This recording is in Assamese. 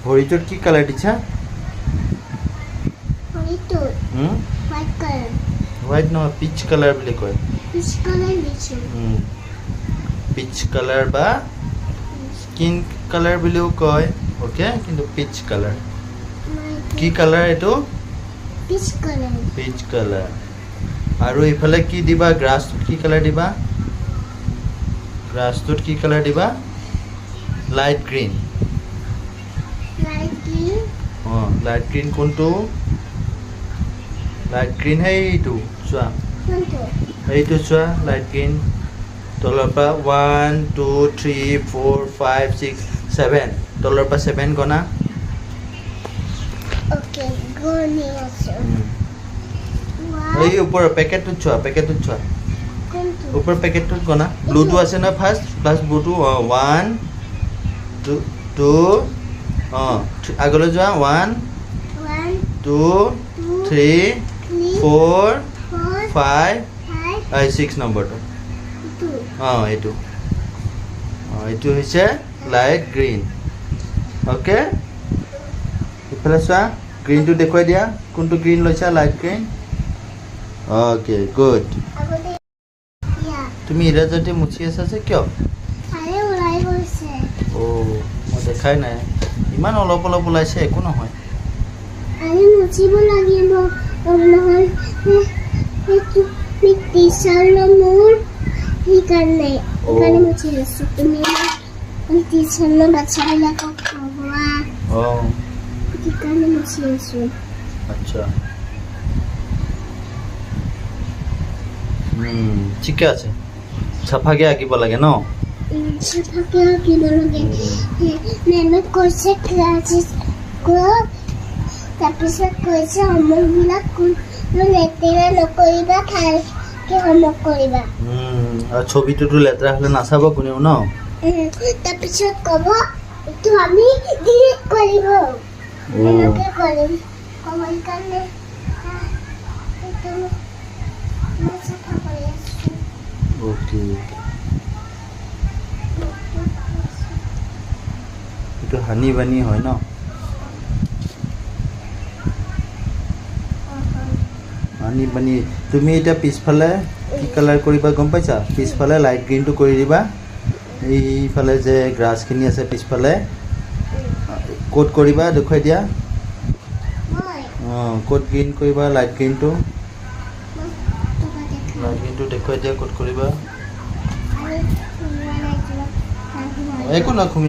ভৰিটোত কি কালাৰ দিছা? White colour. হোৱাইট নহয়, পিচ কালাৰ বুলি কয়। পিচ কালাৰ দিছোঁ। পিচ কালাৰ বা স্কিন কালাৰ বুলিও কয়, অ'কে, কিন্তু পিচ কালাৰ। কি কালাৰ এইটো? Peach colour. Peach colour. আৰু ইফালে কি দিবা? গ্ৰাছটোত কি কালাৰ দিবা? গ্ৰাছটোত কি কালাৰ দিবা? Light green. Light green. Light green কোনটো? লাইট গ্ৰীণ সেইটো চোৱা, কোনটো? এইটো চোৱা, লাইট গ্ৰীণ। তলৰ পৰা 1 2 3 4 5 6 7, তলৰ পৰা 7 গণা। ওকে, গণি আছোঁ। এই ওপৰৰ পেকেটটোত চোৱা, পেকেটটোত চোৱা, কোনটো? ওপৰৰ পেকেটটোত গণা। ব্লুটো আছে নহয় ফাৰ্ষ্ট, ব্লুটো 1 2 আগলৈ যোৱা 1 2 3 4 5 6 নম্বৰটো। এইটো এইটো হৈছে লাইট গ্ৰীণ। অ'কে, ইফালে চোৱা, গ্ৰীণটো দেখুৱাই দিয়া, কোনটো গ্ৰীণ লৈছা? Light green. Okay, good. তুমি ইৰাজতে মুচি আছা যে কিয়? মই দেখাই নাই, ইমান অলপ অলপ ওলাইছে, একো নহয়। মুচিব লাগিব নহয়, মোৰ সেইকাৰণে মুচি আছোঁ। তুমি টিচাৰৰ বাচ্চাবিলাকক পঢ়োৱা, সেইকাৰণে মুচি আছোঁ। আচ্ছা, ঠিকে আছে। চাফাকে আঁকিব লাগে ন? চাফাকে আঁকিব লাগে। মেমে কৈছে তাৰপিছত কৈছে হোমৱৰ্কবিলাক লেতেৰা নকৰিবা, ভালকে হোমৱৰ্ক কৰিবা। আৰু ছবিটোতো লেতেৰা হ'লে নাচাব কোনেও ন? তাৰপিছত ক'ব এইটো আমি ডিলিট কৰিব, এনেকৈ কৰিম। ক'বৰ কাৰণে এইটো মই চাফা কৰি আছোঁ। অ'কে, এইটো হানি বানি হয় ন? হানি বানি। তুমি এতিয়া পিছফালে কি কালাৰ কৰিবা গম পাইছা? পিছফালে লাইট গ্ৰীণটো কৰি দিবা। এইফালে যে গ্ৰাছখিনি আছে পিছফালে, ক'ত কৰিবা দেখুৱাই দিয়া। ক'ত গ্ৰীণ কৰিবা? লাইট গ্ৰীণটো। লাইট গ্ৰীণটো দেখুৱাই দিয়া, ক'ত কৰিবা। একো নহয়।